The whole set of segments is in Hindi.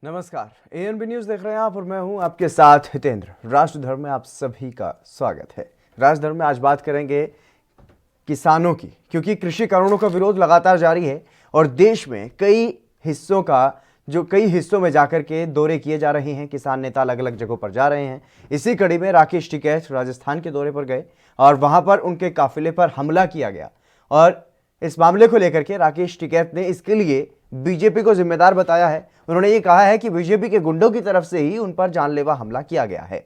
नमस्कार, एएनबी न्यूज देख रहे हैं आप और मैं हूं आपके साथ हितेंद्र। राष्ट्रधर्म में आप सभी का स्वागत है। राष्ट्रधर्म में आज बात करेंगे किसानों की, क्योंकि कृषि कानूनों का विरोध लगातार जारी है और देश में कई हिस्सों में जाकर के दौरे किए जा रहे हैं। किसान नेता अलग अलग जगहों पर जा रहे हैं। इसी कड़ी में राकेश टिकैत राजस्थान के दौरे पर गए और वहां पर उनके काफिले पर हमला किया गया और इस मामले को लेकर के राकेश टिकैत ने इसके लिए बीजेपी को जिम्मेदार बताया है। उन्होंने ये कहा है कि बीजेपी के गुंडों की तरफ से ही उन पर जानलेवा हमला किया गया है।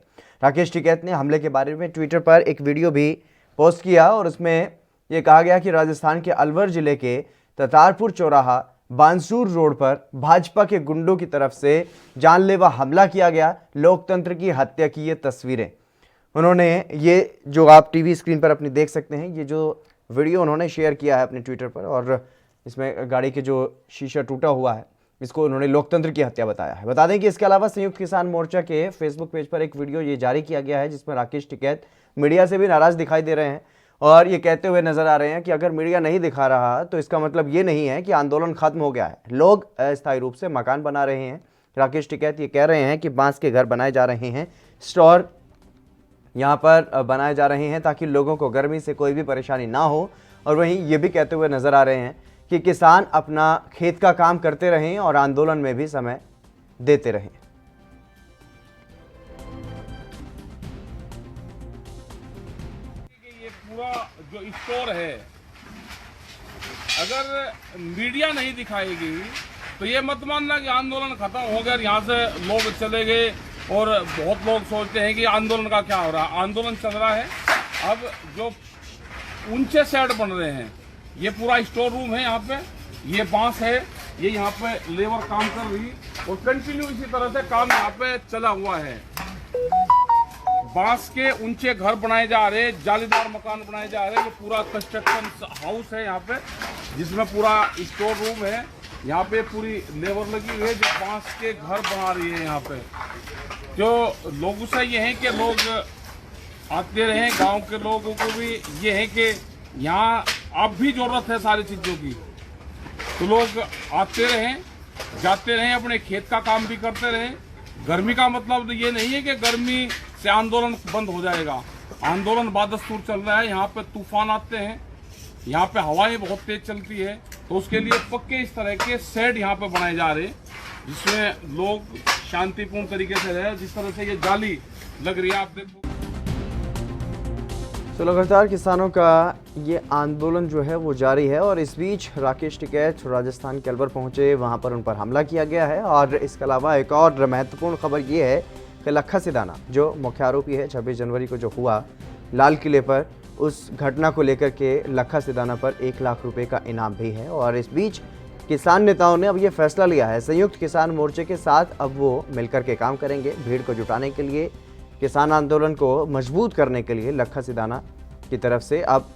राकेश टिकैत ने हमले के बारे में ट्विटर पर एक वीडियो भी पोस्ट किया और उसमें यह कहा गया कि राजस्थान के अलवर जिले के ततारपुर चौराहा बांसूर रोड पर भाजपा के गुंडों की तरफ से जानलेवा हमला किया गया, लोकतंत्र की हत्या की ये तस्वीरें। उन्होंने ये जो आप टीवी स्क्रीन पर अपनी देख सकते हैं, ये जो वीडियो उन्होंने शेयर किया है अपने ट्विटर पर और इसमें गाड़ी के जो शीशा टूटा हुआ है इसको उन्होंने लोकतंत्र की हत्या बताया है। बता दें कि इसके अलावा संयुक्त किसान मोर्चा के फेसबुक पेज पर एक वीडियो ये जारी किया गया है जिसमें राकेश टिकैत मीडिया से भी नाराज दिखाई दे रहे हैं और ये कहते हुए नजर आ रहे हैं कि अगर मीडिया नहीं दिखा रहा तो इसका मतलब ये नहीं है कि आंदोलन खत्म हो गया है। लोग अस्थायी रूप से मकान बना रहे हैं। राकेश टिकैत ये कह रहे हैं कि बांस के घर बनाए जा रहे हैं, स्टोर यहाँ पर बनाए जा रहे हैं ताकि लोगों को गर्मी से कोई भी परेशानी ना हो। और वहीं ये भी कहते हुए नजर आ रहे हैं कि किसान अपना खेत का काम करते रहें और आंदोलन में भी समय देते रहें। ये पूरा जो स्टोर है, अगर मीडिया नहीं दिखाएगी तो ये मत मानना कि आंदोलन खत्म हो गया, यहाँ से लोग चले गए। और बहुत लोग सोचते हैं कि आंदोलन का क्या हो रहा है। आंदोलन चल रहा है। अब जो ऊंचे शेड बन रहे हैं, ये पूरा स्टोर रूम है। यहाँ पे ये बांस है, ये यहाँ पे लेबर काम कर रही और कंटिन्यू इसी तरह से काम यहाँ पे चला हुआ है। बांस के ऊंचे घर बनाए जा रहे, जालीदार मकान बनाए जा रहे। ये पूरा कंस्ट्रक्शन हाउस है यहाँ पे, जिसमें पूरा स्टोर रूम है। यहाँ पे पूरी लेबर लगी हुई है जो बांस के घर बना रही है। यहाँ पे जो लोगों से ये है कि लोग आते रहें, गांव के लोगों को भी ये है कि यहाँ अब भी जरूरत है सारी चीज़ों की, तो लोग आते रहें, जाते रहें, अपने खेत का काम भी करते रहें। गर्मी का मतलब तो ये नहीं है कि गर्मी से आंदोलन बंद हो जाएगा। आंदोलन बादस्तूर चल रहा है। यहाँ पे तूफान आते हैं, यहाँ पे हवाएं बहुत तेज चलती है, तो उसके लिए पक्के इस तरह के शेड यहाँ पे बनाए जा रहे हैं जिसमें लोग शांतिपूर्ण तरीके से रहे। जिस तरह से ये जाली लग रही है, आप देखो। तो लगातार किसानों का ये आंदोलन जो है वो जारी है और इस बीच राकेश टिकैत राजस्थान के अलवर पहुंचे, वहां पर उन पर हमला किया गया है। और इसके अलावा एक और महत्वपूर्ण खबर ये है कि लखा सिदाना जो मुख्य आरोपी है, 26 जनवरी को जो हुआ लाल किले पर, उस घटना को लेकर के लखा सिदाना पर 1 लाख रुपए का इनाम भी है। और इस बीच किसान नेताओं ने अब ये फैसला लिया है, संयुक्त किसान मोर्चे के साथ अब वो मिलकर के काम करेंगे। भीड़ को जुटाने के लिए, किसान आंदोलन को मजबूत करने के लिए लखा सिदाना की तरफ से अब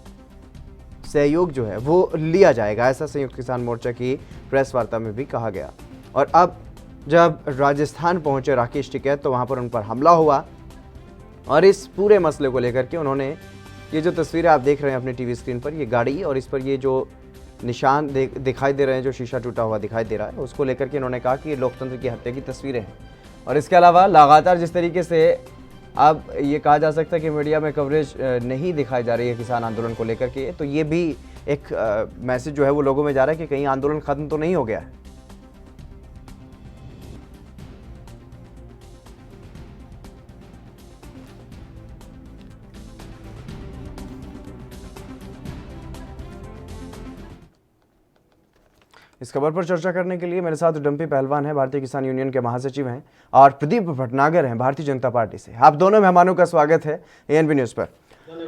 सहयोग जो है वो लिया जाएगा, ऐसा संयुक्त किसान मोर्चा की प्रेस वार्ता में भी कहा गया। और अब जब राजस्थान पहुंचे राकेश टिकैत तो वहां पर उन पर हमला हुआ और इस पूरे मसले को लेकर के उन्होंने ये जो तस्वीरें आप देख रहे हैं अपनी टीवी स्क्रीन पर, ये गाड़ी और इस पर ये जो निशान दिखाई दे रहे हैं, जो शीशा टूटा हुआ दिखाई दे रहा है, उसको लेकर के इन्होंने कहा कि ये लोकतंत्र की हत्या की तस्वीरें हैं। और इसके अलावा लगातार जिस तरीके से अब ये कहा जा सकता है कि मीडिया में कवरेज नहीं दिखाई जा रही है किसान आंदोलन को लेकर के, तो ये भी एक मैसेज जो है वो लोगों में जा रहा है कि कहीं आंदोलन खत्म तो नहीं हो गया है। इस खबर पर चर्चा करने के लिए मेरे साथ डंपी पहलवान हैं, भारतीय किसान यूनियन के महासचिव हैं, और प्रदीप भटनागर हैं, भारतीय जनता पार्टी से। आप दोनों मेहमानों का स्वागत है एएनबी न्यूज पर।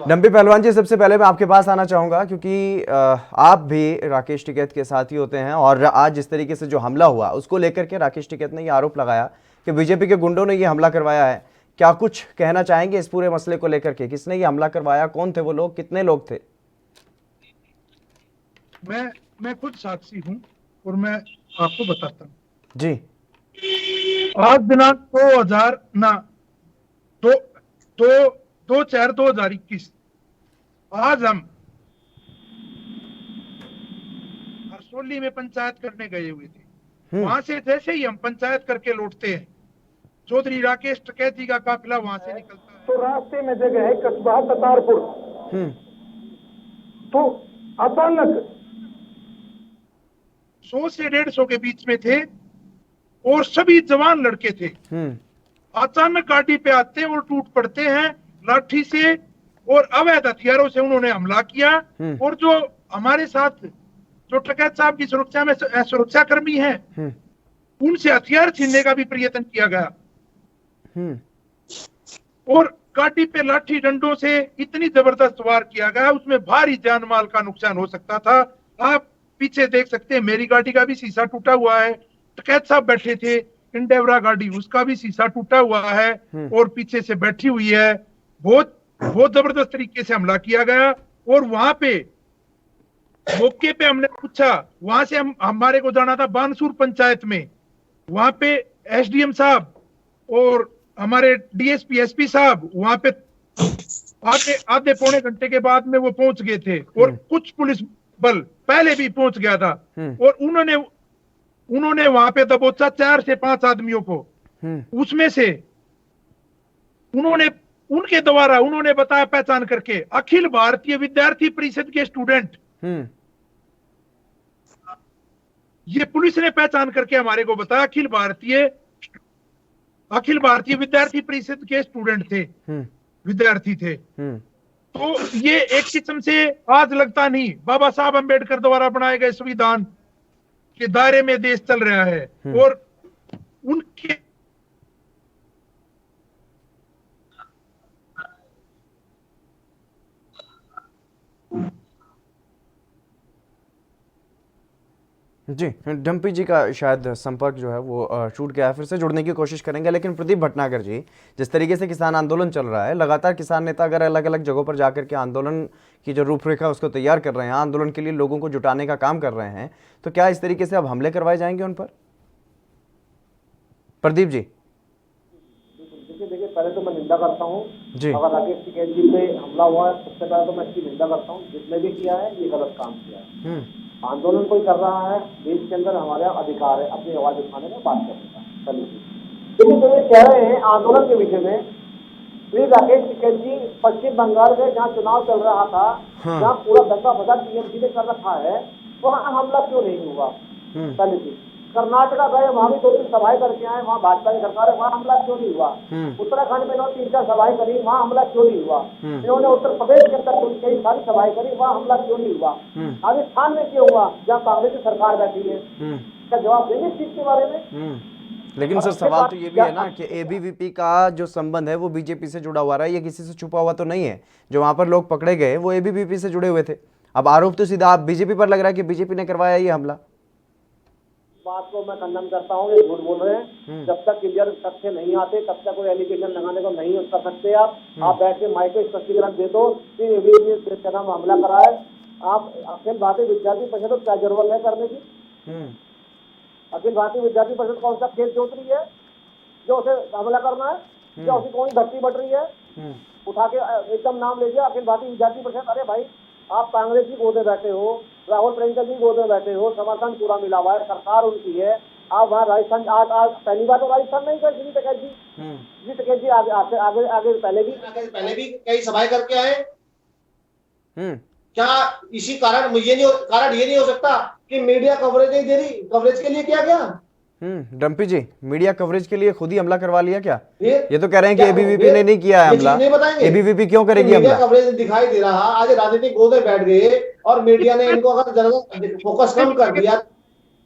डंपी पहलवान जी, सबसे पहले मैं आपके पास आना चाहूंगा क्योंकि आप भी राकेश टिकैत के साथ ही होते हैं और आज जिस तरीके से जो हमला हुआ उसको लेकर के राकेश टिकैत ने यह आरोप लगाया कि बीजेपी के गुंडों ने यह हमला करवाया है। क्या कुछ कहना चाहेंगे इस पूरे मसले को लेकर के? किसने ये हमला करवाया, कौन थे वो लोग, कितने लोग थे? मैं खुद साक्षी हूँ और मैं आपको बताता हूँ जी। आज दिनांक 2/4/2021 आज हम हरसोली में पंचायत करने गए हुए थे। वहां से जैसे ही हम पंचायत करके लौटते हैं, चौधरी राकेश टिकैत जी का काफिला वहां से निकलता है, तो रास्ते में जगह है कस्बा कतारपुर। तो अचानक 100 से 150 के बीच में थे और सभी जवान लड़के थे। अचानक गाड़ी पे आते हैं और टूट पड़ते हैं लाठी से और अवैध हथियारों से उन्होंने हमला किया। और जो हमारे साथ जो टिकैत साहब की सुरक्षा में सुरक्षा कर्मी हैं, उनसे हथियार छीनने का भी प्रयत्न किया गया। और गाड़ी पे लाठी डंडों से इतनी जबरदस्त वार किया गया, उसमें भारी जान माल का नुकसान हो सकता था। आप पीछे देख सकते हैं, मेरी गाड़ी का भी शीशा टूटा हुआ है। टिकैत साहब बैठे थे इंडेवरा गाड़ी, उसका भी शीशा टूटा हुआ है और पीछे से बैठी हुई है। बहुत बहुत जबरदस्त तरीके से हमला किया गया। और वहां पे मौके पे हमने पूछा, वहां से हमारे को जाना था बानसूर पंचायत में, वहां पे एसडीएम साहब और हमारे डीएसपी एसपी साहब वहां पे आधे पौने घंटे के बाद में वो पहुंच गए थे। और कुछ पुलिस बल पहले भी पहुंच गया था और उन्होंने वहां पे दबोचा 4 से 5 आदमियों को। उसमें से उनके द्वारा उन्होंने बताया पहचान करके अखिल भारतीय विद्यार्थी परिषद के स्टूडेंट, ये पुलिस ने पहचान करके हमारे को बताया अखिल भारतीय विद्यार्थी परिषद के स्टूडेंट थे, विद्यार्थी थे। तो ये एक किस्म से आज लगता नहीं बाबा साहब अंबेडकर द्वारा बनाए गए संविधान के दायरे में देश चल रहा है। और उनके जी, डम्पी जी का शायद संपर्क जो है वो छूट गया है, फिर से जुड़ने की कोशिश करेंगे। लेकिन प्रदीप भटनागर जी, जिस तरीके से किसान आंदोलन चल रहा है, लगातार किसान नेता अगर अलग अलग जगहों पर जाकर के आंदोलन की जो रूपरेखा उसको तैयार कर रहे हैं, आंदोलन के लिए लोगों को जुटाने का काम कर रहे हैं, तो क्या इस तरीके से अब हमले करवाए जाएंगे उन पर? प्रदीप जी। देखिए, पहले तो मैं निंदा करता हूँ जी, अगर राकेश टिकैत जी पे हमला हुआ है, सबसे पहले तो मैं इसकी निंदा करता हूँ। जिसने भी किया है ये गलत काम किया है। आंदोलन कोई कर रहा है, देश के अंदर हमारा अधिकार है अपनी आवाज उठाने में, बात करने का। लेकिन जो ये कह रहे हैं आंदोलन के विषय में, श्री राकेश टिकैत जी पश्चिम बंगाल में जहाँ चुनाव चल रहा था, जहाँ पूरा दंगा फसाद टीएमसी ने कर रखा है, वहाँ हमला क्यों नहीं हुआ? पहली चीज, कर्नाटका गए, वहाँ भी 2-3 सभाएं करके आए, वहाँ भाजपा की सरकार है, वहाँ हमला क्यों नहीं हुआ? उत्तराखंड में इन्होंने 3-4 सभाएं करी, वहाँ हमला क्यों नहीं हुआ? इन्होंने उत्तर प्रदेश के अंदर कई सारी सभाएं करी, वहाँ हमला क्यों नहीं हुआ? राजस्थान में क्यों हुआ, जहाँ कांग्रेस की सरकार बैठी है? क्या जवाब देंगे इस चीज के बारे में? लेकिन सर सवाल तो ये भी है ना कि एबीवीपी का जो संबंध है वो बीजेपी से जुड़ा हुआ रहा है, ये किसी से छुपा हुआ तो नहीं है। जो वहां पर लोग पकड़े गए वो एबीवीपी से जुड़े हुए थे। अब आरोप तो सीधा आप बीजेपी पर लग रहा है कि बीजेपी ने करवाया ये हमला। बात को मैं खंडन करता हूँ, ये झूठ बोल रहे हैं। जब तक क्लियर तथ्य नहीं आते तब तक कोई एलिगेशन लगाने को नहीं कर सकते। आप बैठ के माइक पे स्पष्टीकरण दे दो कि एबीवीपी के नाम हमला करा है। आप अखिल भारतीय विद्यार्थी परिषद को क्या जरूरत है करने की? अखिल भारतीय विद्यार्थी परिषद कौन सा खेल जोत रही है जो उसे हमला करना है? क्या उसकी कौन धरती बढ़ रही है? उठा के एकदम नाम लीजिए अखिल भारतीय विद्यार्थी परिषद। अरे भाई, आप कांग्रेस की गोदे बैठे हो, राहुल प्रियंका जी गोदे बैठे हो, समर्थन पूरा मिला हुआ है, सरकार उनकी है। आप वहाँ राजस्थान आज पहली बार तो राजस्थान नहीं गए श्री टिकैत जी आगे पहले भी कई सभाएं करके आए। क्या इसी कारण ये नहीं हो सकता कि मीडिया कवरेज नहीं दे रही? कवरेज के लिए क्या गया? डम्पी जी, मीडिया कवरेज के लिए खुद ही हमला करवा लिया क्या? ये तो कह रहे हैं कि एबीवीपी ने नहीं किया है हमला। एबीवीपी क्यों करेगी हमला? मीडिया कवरेज दिखाई दे रहा, आज राजनीतिक गोदे बैठ गए और मीडिया ने इनको अगर ज्यादा फोकस कम कर दिया।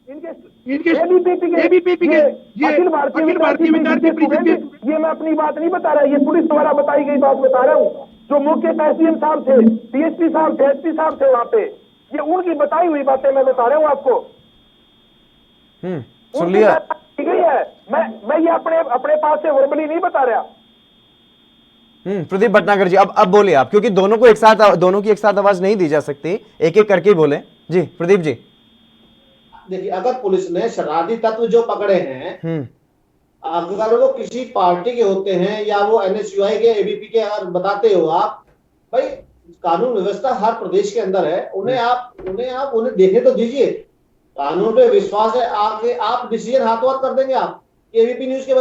एबीवीपी के अखिल भारतीय विद्यार्थी परिषद, ये मैं अपनी बात नहीं बता रहा, ये पुलिस द्वारा बताई गई बात बता रहा हूँ। जो मुख्य एसडीएम साहब थे, डीएसपी साहब थे, एसपी साहब थे वहाँ पे, ये उनकी बताई हुई बातें मैं बता रहा हूँ आपको। सुन लिया गई है। मैं ये अपने पास से वर्बली नहीं बता रहा। प्रदीप भटनागर जी, अब बोलिए आप, क्योंकि दोनों की एक साथ आवाज नहीं दी जा सकती, एक एक करके ही बोले। जी प्रदीप जी। देखिए, अगर पुलिस ने शरारती तत्व जो पकड़े हैं, अगर वो किसी पार्टी के होते हैं या वो एनएसयूआई के, एबीपी के, अगर बताते हो आप, भाई कानून व्यवस्था हर प्रदेश के अंदर है, उन्हें देखने तो दीजिए। कानून पे विश्वास है, आगे आप डिसीजन हाथों हाथ कर देंगे। आप एबीपी न्यूज के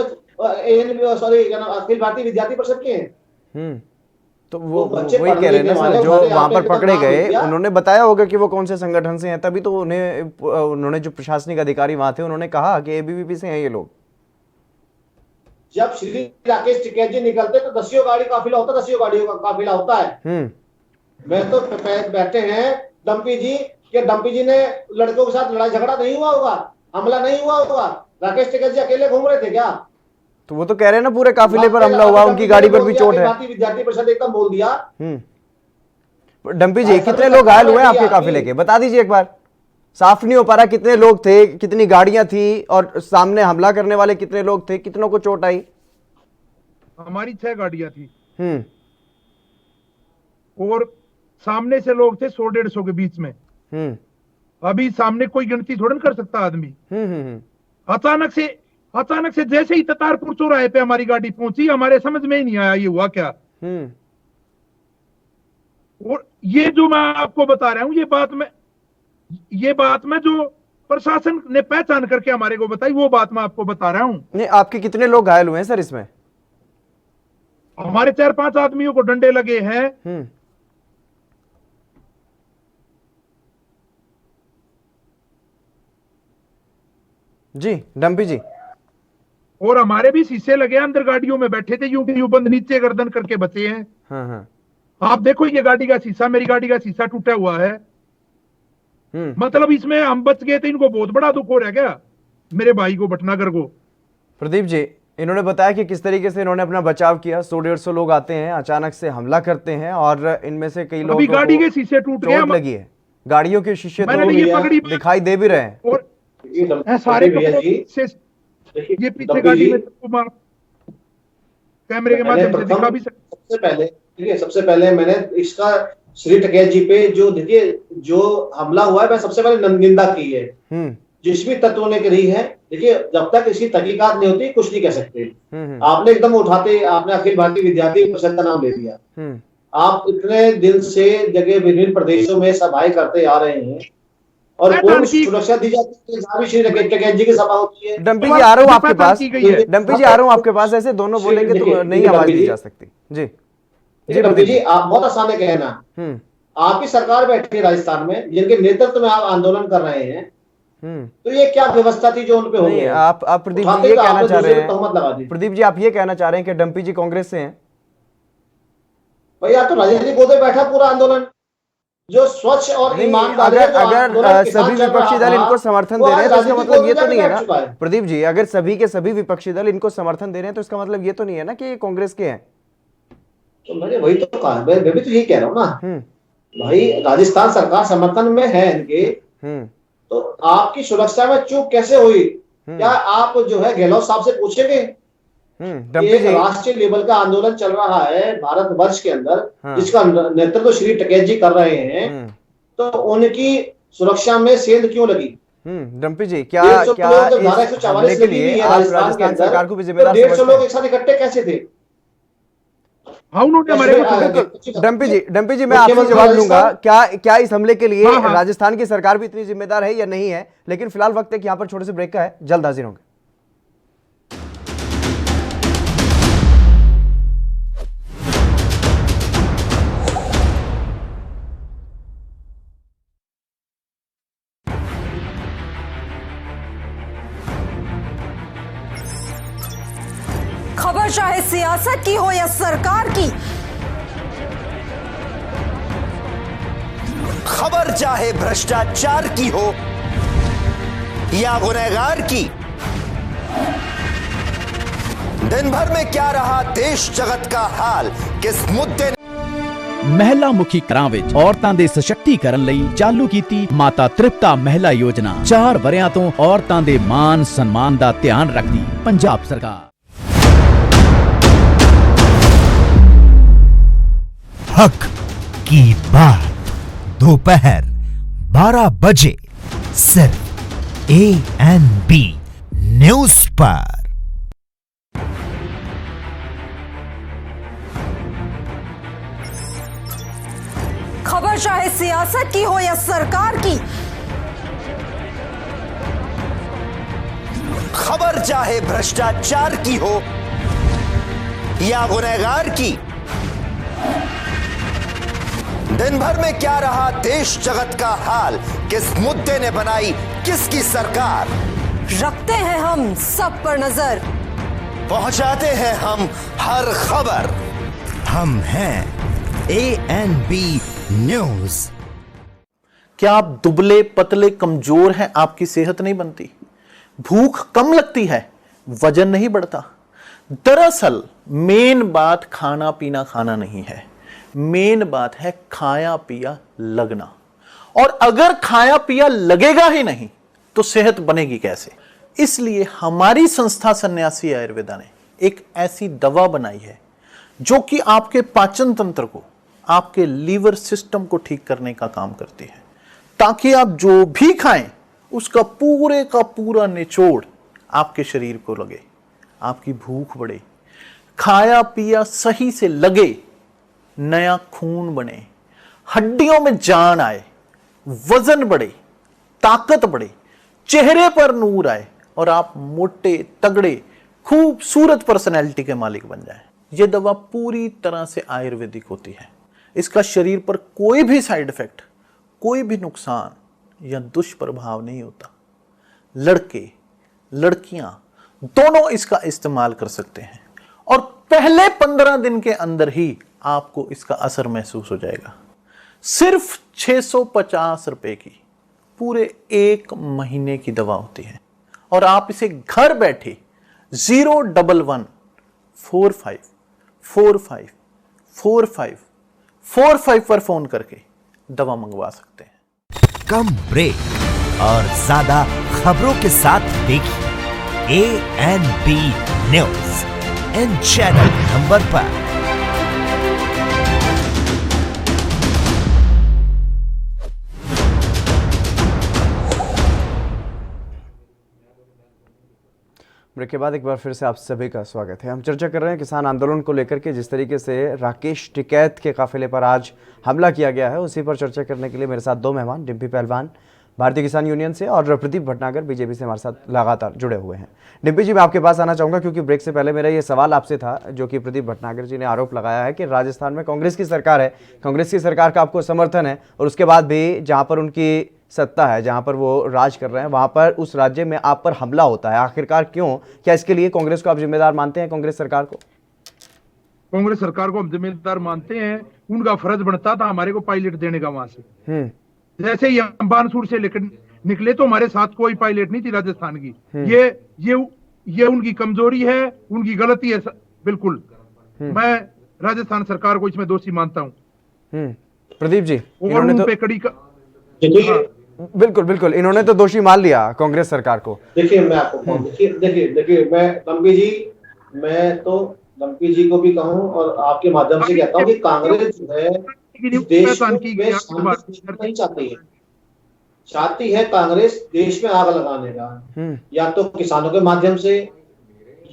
सॉरी अखिल भारतीय विद्यार्थी परिषद के हैं। तो वो वही कह रहे हैं ना सर, जो वहां पर पकड़े गए उन्होंने बताया होगा कि वो कौन से संगठन से हैं, तभी तो उन्होंने जो प्रशासनिक अधिकारी वहां थे उन्होंने कहा कि एबीवीपी से हैं ये लोग। जब श्री राकेश टिकैत जी निकलते तो 10 गाड़ी काफिला होता, 10 गाड़ियों का काफिला होता है। मैं तो बैठे हैं डम्पी जी, कि डम्पी जी ने लड़कों के साथ लड़ाई झगड़ा नहीं हुआ होगा, हमला नहीं हुआ होगा, राकेश टिकैत जी अकेले घूम रहे थे क्या? तो वो तो कह रहे हैं ना पूरे काफिले पर हमला हुआ, उनकी गाड़ी पर भी चोट है। विद्यार्थी परिषद एकदम बोल दिया। डम्पी जी कितने लोग घायल हुए आपके काफिले के, बता दीजिए एक बार, साफ नहीं हो पा रहा कितने लोग थे, कितनी गाड़ियां थी और सामने हमला करने वाले कितने लोग थे, कितनों को चोट आई? हमारी 6 गाड़ियां थी और सामने से लोग थे 100-150 के बीच में। अभी सामने कोई गिनती थोड़ा कर सकता आदमी। अचानक से जैसे ही ततारपुर चौराहे पे हमारी गाड़ी पहुंची, हमारे समझ में ही नहीं आया ये हुआ क्या। और ये जो मैं आपको बता रहा हूं, ये बात मैं जो प्रशासन ने पहचान करके हमारे को बताई, वो बात मैं आपको बता रहा हूं। नहीं, आपके कितने लोग घायल हुए हैं सर इसमें? हमारे 4-5 आदमियों को डंडे लगे हैं। जी डम्पी जी। और हमारे भी शीशे लगे, अंदर गाड़ियों में बैठे थे, यूं भी यूं बंद, नीचे गर्दन करके बचे हैं। आप देखो ये गाड़ी का शीशा, मेरी गाड़ी का शीशा टूटा हुआ है। मतलब इसमें हम बच गए थे, इनको बहुत बड़ा दुख हो रहा क्या, मेरे भाई को, भटनागर को। प्रदीप जी, इन्होंने बताया कि किस तरीके से इन्होंने अपना बचाव किया। 100-150 लोग आते हैं, अचानक से हमला करते हैं और इनमें से कई लोगों को गाड़ी के शीशे टूट गए, चोट लगी है, गाड़ियों के शीशे तो दिखाई दे भी रहे हैं। और सारे ये पीछे गाड़ी में कैमरे के माध्यम से दिखा भी सकते। सबसे पहले मैंने इसका श्री टिकैत जी पे जो देखिए जो हमला हुआ है, मैं सबसे पहले निंदा की है जिस भी तत्वों ने करी है। देखिए जब तक इसकी तहकीकात नहीं होती कुछ नहीं कह सकते। आपने एकदम उठाते, आपने अखिल भारतीय विद्यार्थी परिषद का नाम ले दिया। आप इतने दिन से जगह विभिन्न प्रदेशों में सभाएं करते आ रहे हैं और कौन सुरक्षा दी जाती है जहां भी श्री टिकैत जी की सभा होती है। डम्पी जी आ रहा हूं आपके पास, डम्पी जी आ रहा हूं आपके पास, ऐसे दोनों बोलेंगे तो नहीं आवाज दी जा सकती। जी डम्पी जी, आप बहुत आसान है कहना। आपकी सरकार बैठी है राजस्थान में, जिनके नेतृत्व में आप आंदोलन कर रहे हैं, तो ये क्या व्यवस्था थी जो उनपे हो गई? आप प्रदीप जी ये कहना चाह रहे हैं, प्रदीप जी आप ये कहना चाह रहे हैं कि डम्पी जी कांग्रेस से हैं? भैया तो राजनीतिक मुद्दे बैठा पूरा आंदोलन जो स्वच्छ और ईमानदारी, अगर सभी विपक्षी दल इनको समर्थन दे रहे हैं तो इसका मतलब ये तो नहीं है ना प्रदीप जी, अगर सभी के सभी विपक्षी दल इनको समर्थन दे रहे हैं तो इसका मतलब ये तो नहीं है ना कि ये कांग्रेस के हैं। तो मैंने वही तो कहा, मैं भी तो यही कह रहा हूँ ना भाई, राजस्थान सरकार समर्थन में है इनके, तो आपकी सुरक्षा में चूक कैसे हुई? क्या आप जो है गहलोत साहब से पूछेंगे? एक राष्ट्रीय लेवल का आंदोलन चल रहा है भारतवर्ष के अंदर, जिसका नेतृत्व श्री टिकैत जी कर रहे हैं, तो उनकी सुरक्षा में सेंध क्यों लगी? डम्पी जी क्या हमले के लिए आप राजस्थान सरकार को भी जिम्मेदार समझते हैं? 150 लोग एक साथ इकट्ठे कैसे थे? डम्पी जी मैं आपसे जवाब लूंगा, क्या इस हमले के लिए राजस्थान की सरकार भी इतनी जिम्मेदार है या नहीं है? लेकिन फिलहाल वक्त है कि यहाँ पर छोटे से ब्रेक का है, जल्द हाजिर होंगे। खबर चाहे सियासत की हो या सरकार की, खबर चाहे भ्रष्टाचार की हो या गुनहगार की, दिन भर में क्या रहा देश जगत का हाल, किस मुद्दे ਮਹਿਲਾ ਮੁਖੀ ਘਰਾਂ ਵਿੱਚ ਔਰਤਾਂ ਦੇ ਸਸ਼ਕਤੀਕਰਨ ਲਈ ਚਾਲੂ ਕੀਤੀ ਮਾਤਾ ਤ੍ਰਿਪਤਾ ਮਹਿਲਾ ਯੋਜਨਾ 4 ਵਰਿਆਂ ਤੋਂ ਔਰਤਾਂ ਦੇ ਮਾਨ ਸਨਮਾਨ ਦਾ ਧਿਆਨ ਰੱਖਦੀ ਪੰਜਾਬ ਸਰਕਾਰ। हक की बात दोपहर 12 बजे सिर्फ ANB न्यूज पर। खबर चाहे सियासत की हो या सरकार की, चाहे भ्रष्टाचार की हो या गुनहगार की, दिन भर में क्या रहा देश जगत का हाल, किस मुद्दे ने बनाई किसकी सरकार, रखते हैं हम सब पर नजर, पहुंचाते हैं हम हर खबर। हम हैं ANB न्यूज। क्या आप दुबले पतले कमजोर हैं, आपकी सेहत नहीं बनती, भूख कम लगती है, वजन नहीं बढ़ता? दरअसल मेन बात खाना पीना खाना नहीं है, मेन बात है खाया पिया लगना। और अगर खाया पिया लगेगा ही नहीं तो सेहत बनेगी कैसे? इसलिए हमारी संस्था सन्यासी आयुर्वेदा ने एक ऐसी दवा बनाई है जो कि आपके पाचन तंत्र को, आपके लीवर सिस्टम को ठीक करने का काम करती है, ताकि आप जो भी खाएं उसका पूरे का पूरा निचोड़ आपके शरीर को लगे, आपकी भूख बढ़े, खाया पिया सही से लगे, नया खून बने, हड्डियों में जान आए, वजन बढ़े, ताकत बढ़े, चेहरे पर नूर आए और आप मोटे तगड़े खूबसूरत पर्सनैलिटी के मालिक बन जाएं। यह दवा पूरी तरह से आयुर्वेदिक होती है। इसका शरीर पर कोई भी साइड इफेक्ट, कोई भी नुकसान या दुष्प्रभाव नहीं होता। लड़के लड़कियां दोनों इसका इस्तेमाल कर सकते हैं और पहले 15 दिन के अंदर ही आपको इसका असर महसूस हो जाएगा। सिर्फ 650 रुपए की पूरे 1 महीने की दवा होती है और आप इसे घर बैठे 01145454545 पर फोन करके दवा मंगवा सकते हैं। कम ब्रेक और ज्यादा खबरों के साथ देखिए ANB news in channel number पर। ब्रेक के बाद एक बार फिर से आप सभी का स्वागत है। हम चर्चा कर रहे हैं किसान आंदोलन को लेकर के, जिस तरीके से राकेश टिकैत के काफिले पर आज हमला किया गया है, उसी पर चर्चा करने के लिए मेरे साथ 2 मेहमान, डिम्पी पहलवान भारतीय किसान यूनियन से और प्रदीप भटनागर बीजेपी से हमारे साथ लगातार जुड़े हुए हैं। डिम्पी जी, मैं आपके पास आना चाहूँगा क्योंकि ब्रेक से पहले मेरा ये सवाल आपसे था, जो कि प्रदीप भटनागर जी ने आरोप लगाया है कि राजस्थान में कांग्रेस की सरकार है, कांग्रेस की सरकार का आपको समर्थन है और उसके बाद भी जहाँ पर उनकी सत्ता है, जहां पर वो राज कर रहे हैं, वहां पर उस राज्य में आप पर हमला होता है। आखिरकार क्यों? क्या इसके लिए कांग्रेस को आप जिम्मेदार मानते हैं? कांग्रेस सरकार को हम जिम्मेदार मानते हैं। उनका फर्ज बनता था हमारे को पायलट देने का वहां से। जैसे ही हम बानसूर से निकले तो हमारे साथ कोई पायलट नहीं थी राजस्थान की। ये उनकी कमजोरी है, उनकी गलती है बिल्कुल। मैं राजस्थान सरकार को इसमें दोषी मानता हूँ। प्रदीप जी, इन्होंने तो कड़ी का बिल्कुल इन्होंने तो दोषी मान लिया कांग्रेस सरकार को। देखिए मैं आपको देखिए मैं लंपी जी को भी कहूं और आपके माध्यम से कहता हूं कि कांग्रेस जो है देश नहीं चाहती है कांग्रेस देश में आग लगाने का, या तो किसानों के माध्यम से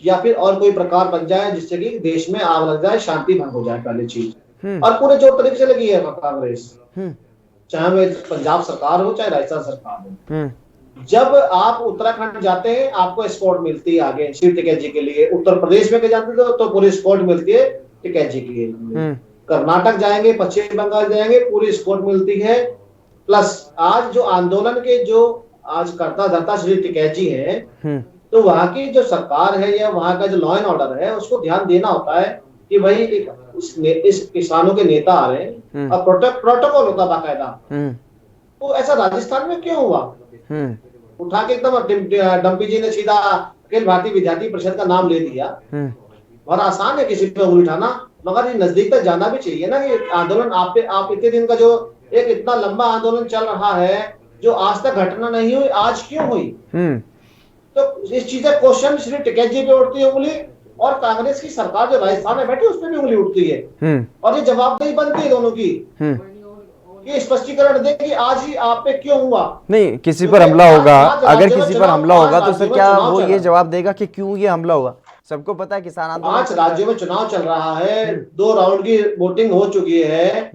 या फिर और कोई प्रकार बन जाए जिससे कि देश में आग लग जाए, शांति भंग हो जाए, पहली चीज। और पूरे जोर तरीके से लगी है कांग्रेस, चाहे वह पंजाब सरकार हो चाहे राजस्थान सरकार हो। जब आप उत्तराखंड जाते हैं आपको एस्कॉर्ट मिलती है आगे श्री टिकैत जी के लिए, उत्तर प्रदेश में जाते तो पूरी एस्कॉर्ट मिलती है टिकैत जी के लिए, कर्नाटक जाएंगे, पश्चिम बंगाल जाएंगे, पूरी एस्कॉर्ट मिलती है। प्लस आज जो आंदोलन के जो आज करता धरता श्री टिकैत जी है, तो वहां की जो सरकार है या वहां का जो लॉ एंड ऑर्डर है उसको ध्यान देना होता है कि भाई इस किसानों के नेता आ रहे हैं और प्रोटोकॉल होता बाकायदा। तो ऐसा राजस्थान में क्यों हुआ? उठा के एकदम डम्पी जी ने सीधा अखिल भारतीय विद्यार्थी परिषद का नाम ले दिया। और आसान है किसी पे उंगली उठाना, मगर ये नजदीक तक जाना भी चाहिए ना कि आंदोलन आप इतने दिन का जो एक इतना लंबा आंदोलन चल रहा है जो आज तक घटना नहीं हुई, आज क्यों हुई? तो इस चीज का क्वेश्चन श्री टिकैत जी पे उठती है उंगली और कांग्रेस की सरकार जो राजस्थान में बैठी उस पर भी उंगली उठती है। और ये जवाबदेही बनती है दोनों की, ये स्पष्टीकरण दे कि आज ही आप पे क्यों हुआ। नहीं, किसी पर हमला होगा, अगर किसी पर हमला होगा तो सर क्या वो ये जवाब देगा कि क्यों ये हमला हुआ? सबको पता है किसान आंदोलन 5 राज्यों में चुनाव चल रहा है, 2 राउंड की वोटिंग हो चुकी है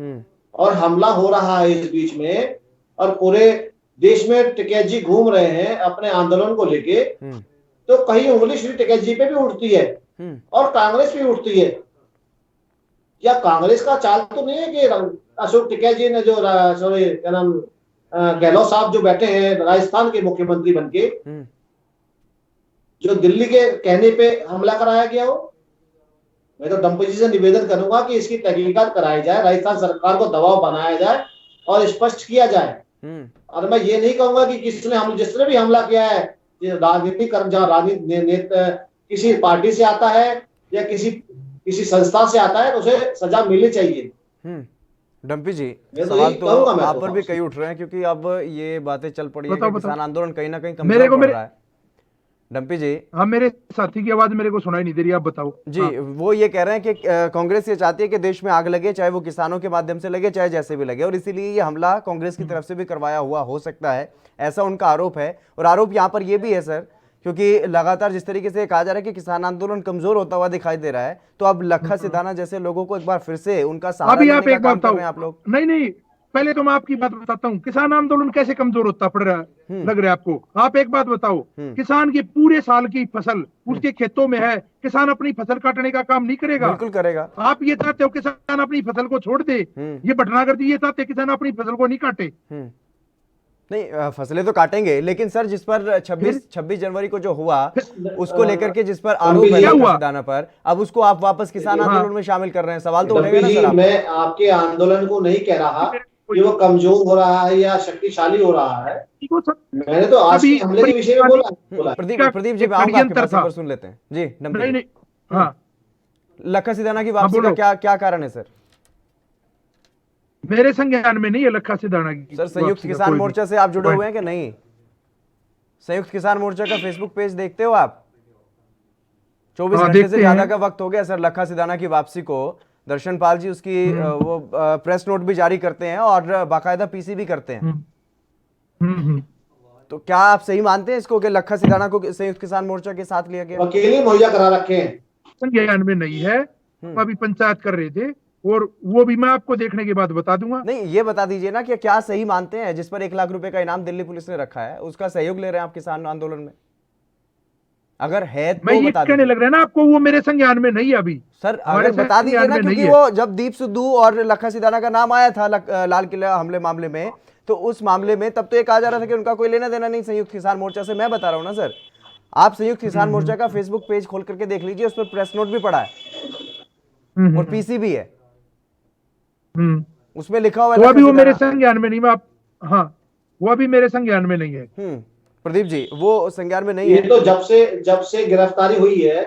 और हमला हो रहा है इस बीच में, और पूरे देश में टिकैत जी घूम रहे हैं अपने आंदोलन को लेके। तो कहीं उंगली श्री टिकैत जी पे भी उठती है और कांग्रेस भी उठती है। या कांग्रेस का चाल तो नहीं है कि अशोक टिकैत जी ने जो सॉरी क्या नाम गहलोत साहब जो बैठे हैं राजस्थान के मुख्यमंत्री बनके, जो दिल्ली के कहने पे हमला कराया गया हो। मैं तो डंपी जी से निवेदन करूंगा कि इसकी तहकीकात कराई जाए, राजस्थान सरकार को दबाव बनाया जाए और स्पष्ट किया जाए। और मैं ये नहीं कहूंगा कि जिसने भी हमला किया है राजनीतिक जहाँ राजनीति किसी पार्टी से आता है या किसी संस्था से आता है तो उसे सजा मिलनी चाहिए। डंपी जी, मैं तो सवाल यही तो कहूंगा मैं आप तो पर भी आपसे। कई उठ रहे हैं क्योंकि अब ये बातें चल पड़ी है बताओ, कि बताओ। किसान आंदोलन कहीं ना कहीं मेरे कमजोर को पड़ मेरे रहा है। डंपी जी, हाँ, मेरे साथी की आवाज मेरे को सुनाई नहीं दे रही, आप बताओ। जी वो ये कह रहे हैं कि कांग्रेस ये चाहती है कि देश में आग लगे, चाहे वो किसानों के माध्यम से लगे, चाहे जैसे भी लगे, और इसीलिए ये हमला कांग्रेस की तरफ से भी करवाया हुआ हो सकता है, ऐसा उनका आरोप है। और आरोप यहाँ पर ये भी है सर, क्योंकि लगातार जिस तरीके से कहा जा रहा है कि किसान आंदोलन कमजोर होता हुआ दिखाई दे रहा है, तो अब लखा सिधाना जैसे लोगों को एक बार फिर से उनका सहारा अभी आप लेने का एक बात काम कर बताओ। रहे हैं आप लोग। नहीं, पहले तो मैं आपकी बात बताता हूँ, किसान आंदोलन कैसे कमजोर होता पड़ रहा है लग रहा है आपको। आप एक बात बताओ, किसान की पूरे साल की फसल उसके खेतों में है, किसान अपनी फसल काटने का काम नहीं करेगा? बिल्कुल करेगा। आप ये चाहते हो किसान अपनी फसल को छोड़ दे, ये भटनागर जी ये चाहते किसान अपनी फसल को नहीं काटे? नहीं, फसलें तो काटेंगे, लेकिन सर जिस पर 26 जनवरी को जो हुआ उसको लेकर के जिस पर आरोप है क्या हुआ? लखा सिधाना पर, अब उसको आप वापस किसान आंदोलन में शामिल कर रहे हैं, सवाल तो उठेगा डंपी ना जी, सर आप। मैं आपके आंदोलन को नहीं कह रहा कि वो कमजोर हो रहा है या शक्तिशाली हो रहा है। मैंने तो आज के हमले के विषय में बोला। प्रदीप जी, मैं आऊंगा आपके पास, एक बार सुन लेते हैं जी। डंपी जी, नहीं, हाँ, लखा सिधाना की वापसी का क्या कारण है सर? मेरे संज्ञान में नहीं है लखा सिधाना की। सर संयुक्त किसान मोर्चा से आप जुड़े हुए हैं कि नहीं? संयुक्त किसान मोर्चा का फेसबुक पेज देखते हो आप? 24 घंटे से ज्यादा का वक्त हो गया सर लखा सिधाना की वापसी को। दर्शन पाल जी उसकी वो प्रेस नोट भी जारी करते हैं और बाकायदा पीसी भी करते हैं। तो क्या आप सही मानते हैं इसको कि लखा सिधाना को संयुक्त किसान मोर्चा के साथ लिया गया? वकील ही मुहैया करा रखे हैं। संज्ञान में नहीं है, अभी पंचायत कर रहे थे और वो भी मैं आपको देखने के बाद बता दूंगा। नहीं, ये बता दीजिए ना कि क्या सही मानते हैं जिस पर 1 लाख रुपए का इनाम दिल्ली पुलिस ने रखा है, उसका सहयोग ले रहे हैं आप किसान आंदोलन में? अगर है तो मैं ये बता कहने दीजिए लग रहा है ना आपको, वो मेरे संज्ञान में नहीं है अभी सर। अगर बता दीजिए ना, क्योंकि वो जब दीप सिद्धू और लखा सिधाना का नाम आया था लाल किला हमले मामले में, तो उस मामले में तब तो ये कहा जा रहा था कि उनका कोई लेना देना नहीं संयुक्त किसान मोर्चा से। मैं बता रहा हूँ ना सर, आप संयुक्त किसान मोर्चा का फेसबुक पेज खोल करके देख लीजिए, उस पर प्रेस नोट भी पड़ा है और पीसी भी है, उसमें लिखा हुआ है। तो अभी वो मेरे संज्ञान में नहीं, मैं हाँ, वो अभी मेरे संज्ञान में नहीं है। प्रदीप जी, वो संज्ञान में नहीं ये है। तो जब से गिरफ्तारी हुई है,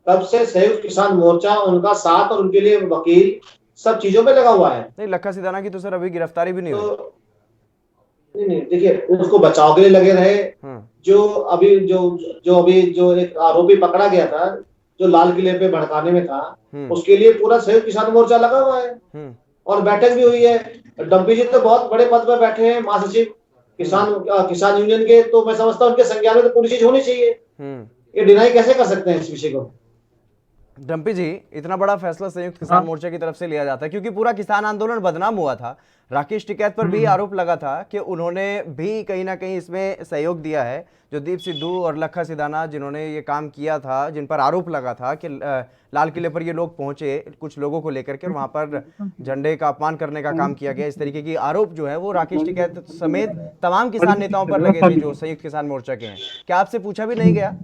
तब से संयुक्त किसान मोर्चा उनका साथ और उनके लिए वकील सब चीजों पे लगा हुआ है। नहीं, लखा सिधाना की तो सर अभी गिरफ्तारी भी नहीं हुई। नहीं, देखिए उसको बचाव के लिए लगे रहे। जो एक आरोपी पकड़ा गया था जो लाल किले पे भड़काने में था, उसके लिए पूरा संयुक्त किसान मोर्चा लगा हुआ है और बैठक भी हुई है। डंपी जी तो बहुत बड़े पद पर बैठे हैं, महासचिव किसान यूनियन के, तो मैं समझता हूँ उनके संज्ञान में तो पूरी चीज होनी चाहिए। ये डिनाई कैसे कर सकते हैं इस विषय को? डंपी जी, इतना बड़ा फैसला संयुक्त किसान मोर्चा की तरफ से लिया जाता है क्योंकि पूरा किसान आंदोलन बदनाम हुआ था। राकेश टिकैत पर भी आरोप लगा था कि उन्होंने भी कहीं ना कहीं इसमें सहयोग दिया है। जो दीप सिद्धू और लखा सिधाना जिन्होंने ये काम किया था, जिन पर आरोप लगा था कि लाल किले पर ये लोग पहुंचे कुछ लोगों को लेकर के, वहां पर झंडे का अपमान करने का काम किया गया, इस तरीके की आरोप जो है वो राकेश टिकैत समेत तमाम किसान नेताओं पर लगे थे जो संयुक्त किसान मोर्चा के हैं। क्या आपसे पूछा भी नहीं गया?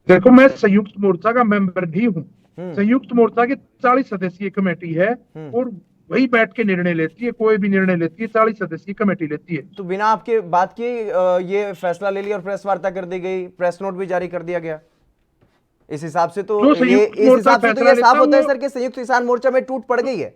देखो, मैं संयुक्त मोर्चा का मेंबर नहीं हूँ। संयुक्त मोर्चा की 40 सदस्यीय कमेटी है और वही बैठ के निर्णय लेती है, कोई भी निर्णय लेती है 40 सदस्यीय कमेटी लेती है। तो बिना आपके बात के ये फैसला ले लिया और प्रेस वार्ता कर दी गई, प्रेस नोट भी जारी कर दिया गया। इस हिसाब से तो ये साफ होता है सर कि संयुक्त किसान मोर्चा में टूट पड़ गई है।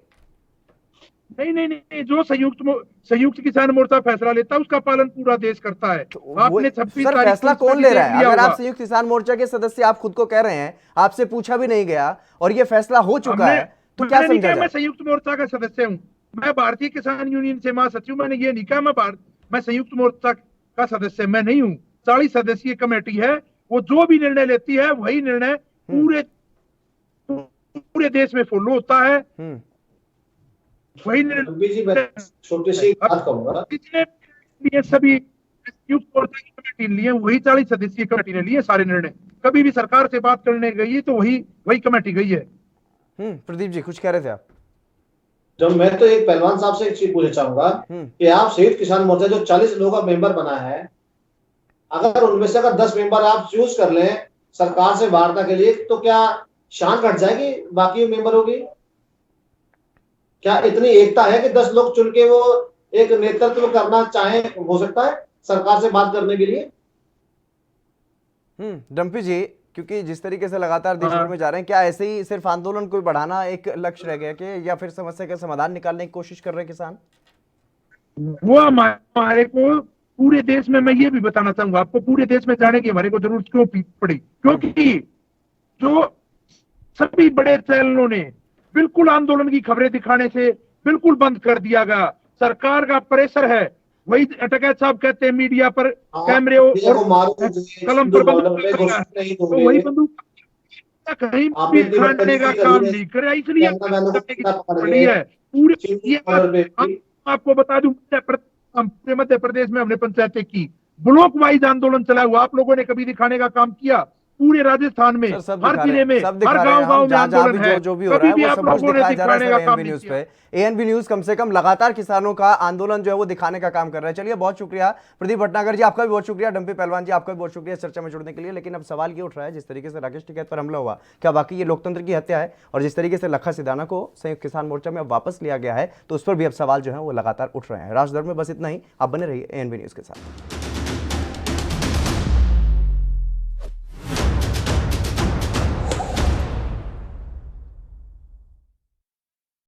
नहीं, जो संयुक्त किसान मोर्चा फैसला लेता है उसका पालन पूरा देश करता है। आपने 26 सर फैसला कौन ले रहा है? अगर आप संयुक्त किसान मोर्चा के सदस्य आप खुद को कह रहे हैं, आपसे पूछा भी नहीं गया और ये फैसला हो चुका है, तो क्या समझा जाए? मैं संयुक्त मोर्चा का सदस्य हूँ, मैं भारतीय किसान यूनियन से महासचिव। मैंने ये नहीं कहा मैं संयुक्त मोर्चा का सदस्य मैं नहीं हूँ। 40 सदस्यीय कमेटी है, वो जो भी निर्णय लेती है वही निर्णय पूरे देश में फॉलो होता है। वही निर्णय छोटी सी बात कहूंगा, ये सभी कि उस मोर्चा की कमेटी लिए, वही 40 सदस्यीय कमेटी ने लिए सारे निर्णय। कभी भी सरकार से बात करने गई है तो वही कमेटी गई है। प्रदीप जी कुछ कह रहे थे आप? जब मैं तो एक पहलवान साहब से एक चीज पूछना चाहूंगा कि आप संयुक्त किसान मोर्चा जो 40 लोगों का मेंबर बना है, अगर उनमें से अगर 10 मेंबर आप चूज कर लें सरकार से वार्ता के लिए, तो क्या शान घट जाएगी बाकी मेंबरों की? क्या इतनी एकता है कि 10 लोग चुन के वो एक नेतृत्व करना चाहे, हो सकता है सरकार से बात करने के लिए? डम्पी जी, क्योंकि जिस तरीके से लगातार देश भर में जा रहे हैं, क्या ऐसे ही सिर्फ आंदोलन को बढ़ाना एक लक्ष्य रह गया कि, या फिर समस्या का समाधान निकालने की कोशिश कर रहे हैं किसान? वो हमारे को पूरे देश में, मैं ये भी बताना चाहूंगा आपको, पूरे देश में जाने की हमारे को जरूरत क्यों पड़ी? क्योंकि जो सभी बड़े चैनलों ने बिल्कुल आंदोलन की खबरें दिखाने से बिल्कुल बंद कर दिया गया। सरकार का प्रेशर है, वही टकैत साहब कहते हैं मीडिया पर कैमरे और कलम पर बंदूक, तो वही बंदूक कहीं भी खाने का काम नहीं करे, इसलिए है पूरे। आपको बता दूं, मध्य प्रदेश में हमने पंचायतें की, ब्लॉक वाइज आंदोलन चला हुआ, आप लोगों ने कभी दिखाने का काम किया? पूरे राजस्थान में, हर जिले में, हर गांव-गांव में आंदोलन है, जो भी हो रहा है वो सब कुछ दिखाया जा रहा है एएनबी न्यूज पे। एएनबी न्यूज कम से कम लगातार किसानों का आंदोलन जो है वो दिखाने का काम कर रहा है। चलिए, बहुत शुक्रिया प्रदीप भटनागर जी, आपका भी बहुत शुक्रिया। डम्पी पहलवान जी, आपका भी बहुत शुक्रिया चर्चा में जुड़ने के लिए। लेकिन अब सवाल ये उठ रहा है, जिस तरीके से राकेश टिकैत पर हमला हुआ, क्या वाकई ये लोकतंत्र की हत्या है? और जिस तरीके से लखा सिधाना को संयुक्त किसान मोर्चा में अब वापस लिया गया है, तो उस पर भी अब सवाल जो है वो लगातार उठ रहे हैं। राजदर में बस इतना ही, आप बने रहिए एएनबी न्यूज के साथ।